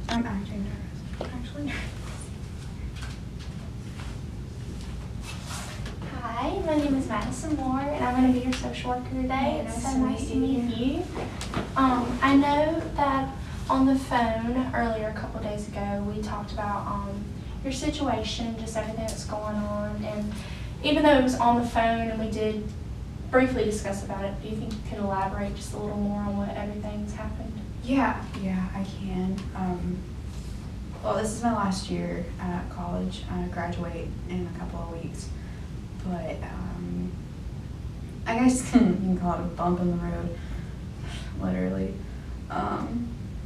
I'm actually nervous. Hi, my name is Madison Moore, and I'm going to be your social worker today. It's so nice to meet you. I know that on the phone earlier, a couple days ago, we talked about your situation, just everything that's going on, and even though it was on the phone and we did briefly discuss about it, do you think you could elaborate just a little more on what everything's happened? Yeah, I can. Well, this is my last year at college. I graduate in a couple of weeks. But I guess you can call it a bump in the road, literally.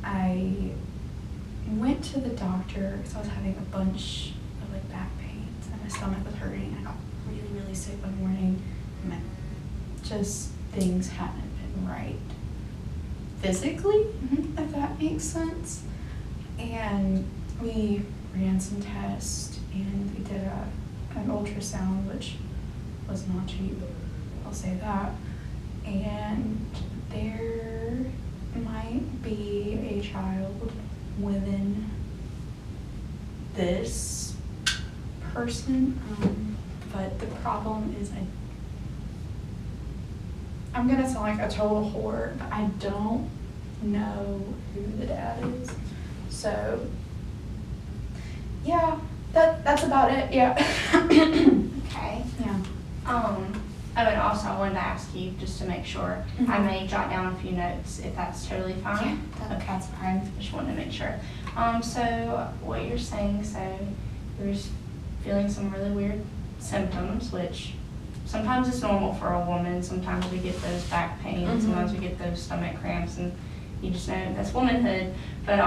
I went to the doctor because I was having a bunch of like back pains and my stomach was hurting. I got really, really sick one morning. And just things hadn't been right physically, if that makes sense. And we ran some tests and we did an ultrasound, which was not cheap, I'll say that. And there might be a child within this person, but the problem is I'm gonna sound like a total whore, but I don't know who the dad is. So yeah, that's about it. Yeah. Okay. Yeah. Also I wanted to ask you, just to make sure, I may jot down a few notes if that's totally fine. Yeah, that's fine. Just wanted to make sure. So what you're saying, so you're just feeling some really weird symptoms, which sometimes it's normal for a woman. Sometimes we get those back pains, sometimes we get those stomach cramps, and you just know that's womanhood. But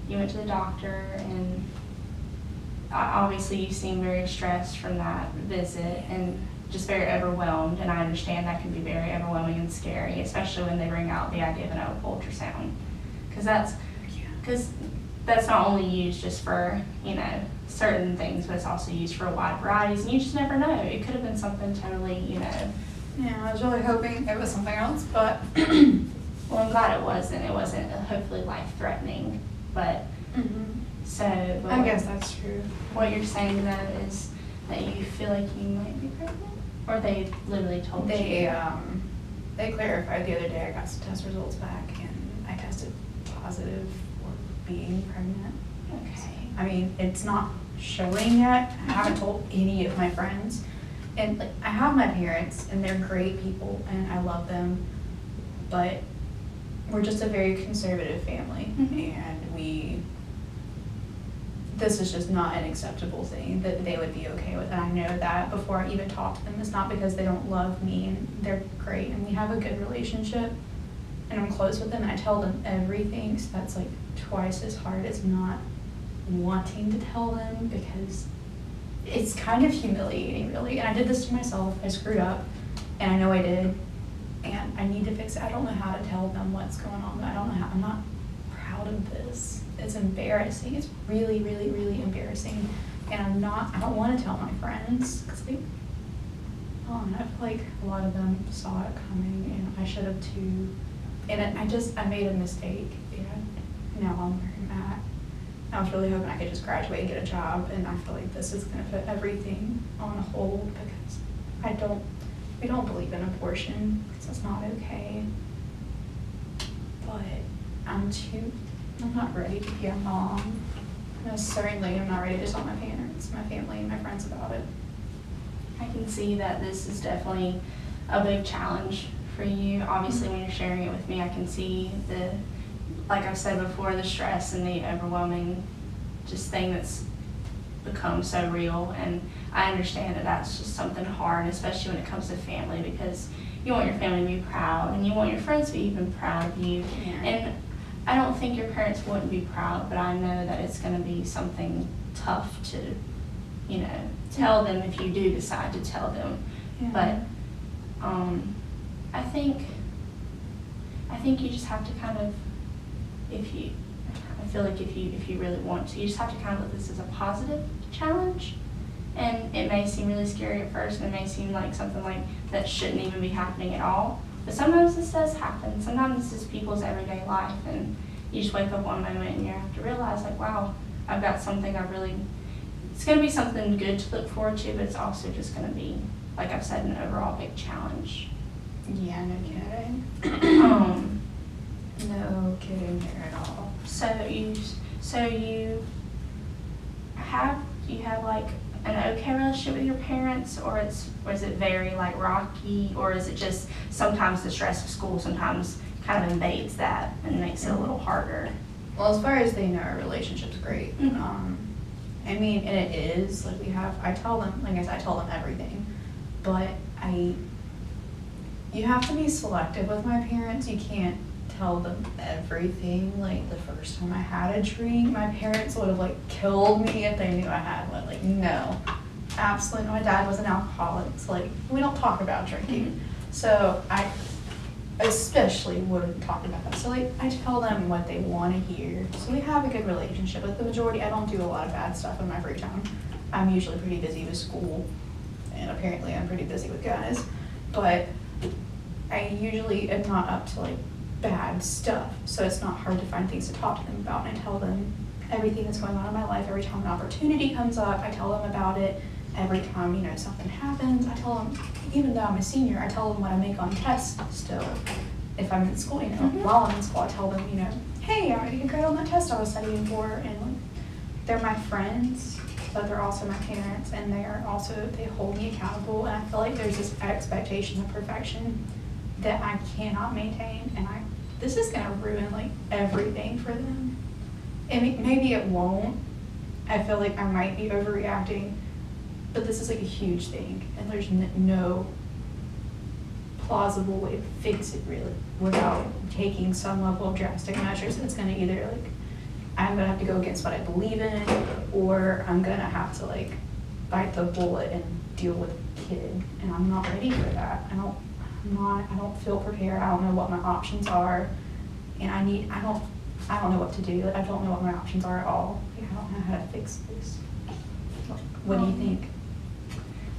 you went to the doctor, and obviously you seem very stressed from that visit and just very overwhelmed, and I understand that can be very overwhelming and scary, especially when they bring out the idea of an ultrasound, because that's not only used just for, certain things, but it's also used for wide varieties, and you just never know. It could have been something totally, Yeah, I was really hoping it was something else, but well, I'm glad it wasn't. It wasn't hopefully life-threatening, but but I guess that's true. what you're saying though is that you feel like you might be pregnant, or they literally told you? They clarified the other day. I got some test results back, and I tested positive for being pregnant. Okay. I mean, it's not showing yet. I haven't told any of my friends, and like I have my parents, and they're great people, and I love them, but we're just a very conservative family, and this is just not an acceptable thing that they would be okay with. And I know that before I even talk to them. It's not because they don't love me, and they're great, and we have a good relationship, and I'm close with them, and I tell them everything, so that's like twice as hard as not wanting to tell them, because it's kind of humiliating, really. And I did this to myself. I screwed up, and I know I did, and I need to fix it. I don't know how to tell them what's going on, but I don't know how. I'm not proud of this. It's embarrassing. It's really, really, really embarrassing. And I don't want to tell my friends, because I feel like a lot of them saw it coming, and I should have too. And I made a mistake, and now I'm where I'm at. I was really hoping I could just graduate and get a job, and I feel like this is going to put everything on hold, because we don't believe in abortion, because it's not okay. But I'm not ready to be a mom. No, certainly I'm not ready to tell my parents, my family, and my friends about it. I can see that this is definitely a big challenge for you. Obviously, when you're sharing it with me, I can see like I've said before, the stress and the overwhelming just thing that's become so real. And I understand that that's just something hard, especially when it comes to family, because you want your family to be proud, and you want your friends to be even proud of you. Yeah. And I don't think your parents wouldn't be proud, but I know that it's going to be something tough to, tell them if you do decide to tell them. Yeah. But I think you just have to kind of, I feel like if you really want to, you just have to kind of look at this as a positive challenge. And it may seem really scary at first, and it may seem like something like that shouldn't even be happening at all. But sometimes this does happen. Sometimes this is people's everyday life, and you just wake up one moment and you have to realize, like, wow, I've got something it's going to be something good to look forward to, but it's also just going to be, like I've said, an overall big challenge. Yeah, no kidding. No kidding there at all. So you have like an okay relationship with your parents, or is it very like rocky, or is it just sometimes the stress of school sometimes kind of invades that and makes it a little harder? Well, as far as they know, our relationship's great. Mm-hmm. I mean, and it is, like I tell them, like I said, I tell them everything, but you have to be selective with my parents. You can't tell them everything. Like the first time I had a drink, my parents would have like killed me if they knew I had one. Like, no, absolutely. My dad was an alcoholic. So like, we don't talk about drinking. Mm-hmm. So I especially wouldn't talk about that. So like, I tell them what they want to hear. So we have a good relationship. But the majority, I don't do a lot of bad stuff in my free time. I'm usually pretty busy with school, and apparently I'm pretty busy with guys. But I usually am not up to like bad stuff. So it's not hard to find things to talk to them about. And I tell them everything that's going on in my life. Every time an opportunity comes up, I tell them about it. Every time, you know, something happens, I tell them, even though I'm a senior, I tell them what I make on tests still. If I'm in school, you know, Mm-hmm. while I'm in school, I tell them, you know, hey, I did great on that test I was studying for. And like, they're my friends, but they're also my parents, and they hold me accountable. And I feel like there's this expectation of perfection that I cannot maintain, and this is gonna ruin like everything for them. And maybe it won't. I feel like I might be overreacting, but this is like a huge thing, and there's no plausible way to fix it really without taking some level of drastic measures. It's gonna either like, I'm gonna have to go against what I believe in, or I'm gonna have to like bite the bullet and deal with a kid, and I'm not ready for that. I don't feel prepared. I don't know what my options are, and I don't know what to do. I don't know what my options are at all. Like, I don't know how to fix this. What do you think?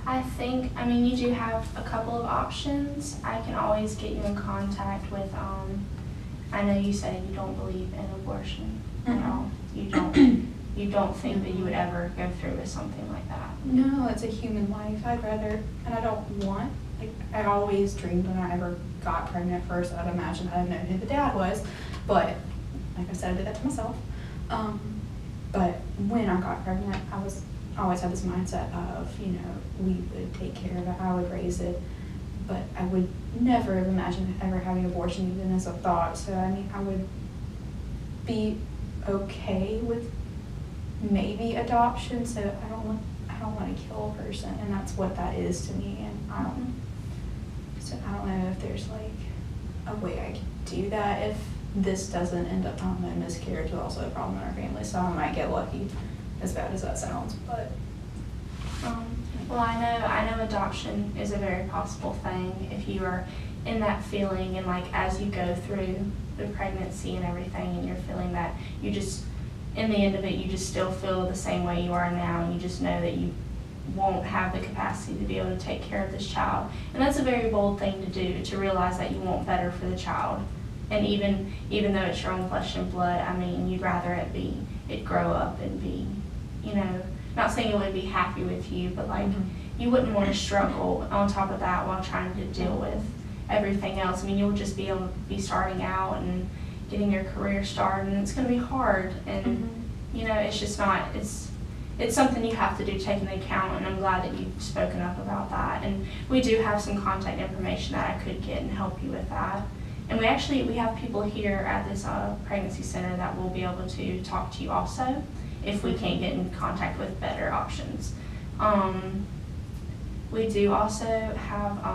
I mean, you do have a couple of options. I can always get you in contact with, I know you said you don't believe in abortion at all. You don't think that you would ever go through with something like that. No, it's a human life. I'd rather, and I don't want, like, I always dreamed when I ever got pregnant first, I'd imagine I didn't know who the dad was, but like I said, I did that to myself. But when I got pregnant, I always had this mindset of, you know, we would take care of it, I would raise it, but I would never have imagined ever having an abortion even as a thought. So I mean, I would be okay with maybe adoption. So I don't want to kill a person, and that's what that is to me. And I don't know if there's like a way I can do that if this doesn't end up, I don't know, miscarriage is also a problem in our family, so I might get lucky, as bad as that sounds, but. Well, I know adoption is a very possible thing if you are in that feeling, and like as you go through the pregnancy and everything, and you're feeling that you just, in the end of it, you just still feel the same way you are now, and you just know that you won't have the capacity to be able to take care of this child. And that's a very bold thing to do, to realize that you want better for the child. And even though it's your own flesh and blood, I mean, you'd rather it grow up and be, you know, not saying it would be happy with you, but like, you wouldn't want to struggle on top of that while trying to deal with everything else. I mean, you'll just be able to be starting out and getting your career started, and it's going to be hard. And, you know, it's just not, it's something you have to do, take into account, and I'm glad that you've spoken up about that. And we do have some contact information that I could get and help you with that. And we have people here at this pregnancy center that will be able to talk to you also if we can't get in contact with better options. We do also have,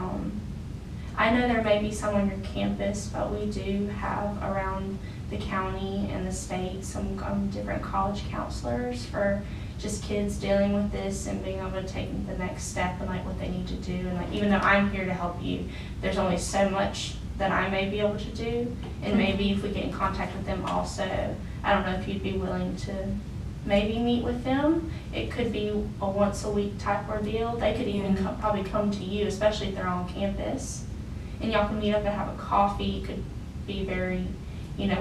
I know there may be some on your campus, but we do have around the county and the state some different college counselors for just kids dealing with this and being able to take the next step and like what they need to do. And like, even though I'm here to help you, there's only so much that I may be able to do. And maybe if we get in contact with them also, I don't know if you'd be willing to maybe meet with them. It could be a once a week type ordeal. They could even probably come to you, especially if they're on campus. And y'all can meet up and have a coffee. It could be very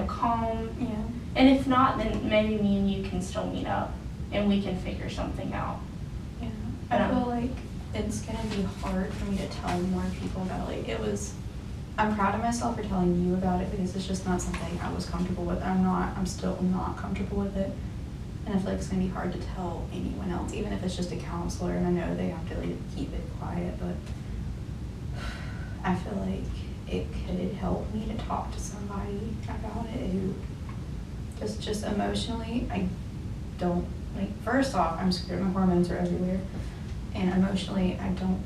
calm. Yeah. And if not, then maybe me and you can still meet up and we can figure something out. Yeah. I feel like it's gonna be hard for me to tell more people about I'm proud of myself for telling you about it because it's just not something I was comfortable with. I'm still not comfortable with it. And I feel like it's gonna be hard to tell anyone else, even if it's just a counselor, and I know they have to keep it quiet, but I feel like it could help me to talk to somebody about it who just emotionally, I don't, first off, I'm scared, my hormones are everywhere, and emotionally, I can't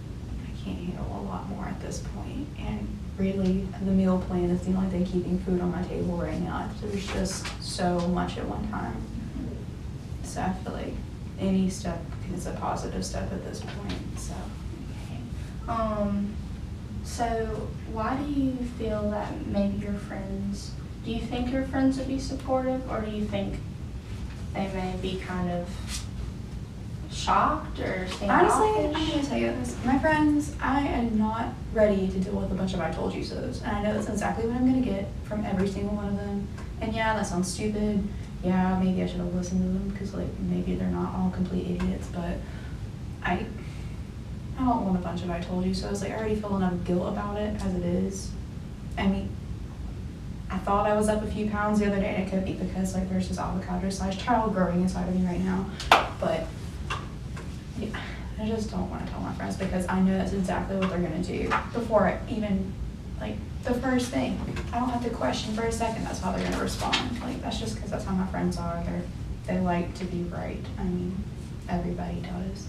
handle a lot more at this point, and really, the meal plan is the only thing keeping food on my table right now. There's just so much at one time. So I feel like any step is a positive step at this point, so. So why do you feel that maybe do you think your friends would be supportive, or do you think they may be kind of shocked or standoffish? Honestly, I'm gonna tell you this. My friends, I am not ready to deal with a bunch of I told you so's. And I know that's exactly what I'm gonna get from every single one of them. And yeah, that sounds stupid. Yeah, maybe I should have listened to them because maybe they're not all complete idiots, but I don't want a bunch of I told you so's. I already feel enough guilt about it as it is. I mean, I thought I was up a few pounds the other day, and it could be because there's this avocado-sized child growing inside of me right now. But yeah, I just don't want to tell my friends because I know that's exactly what they're gonna do before I even the first thing. I don't have to question for a second. That's how they're gonna respond. That's just because that's how my friends are. They like to be right. I mean, everybody does.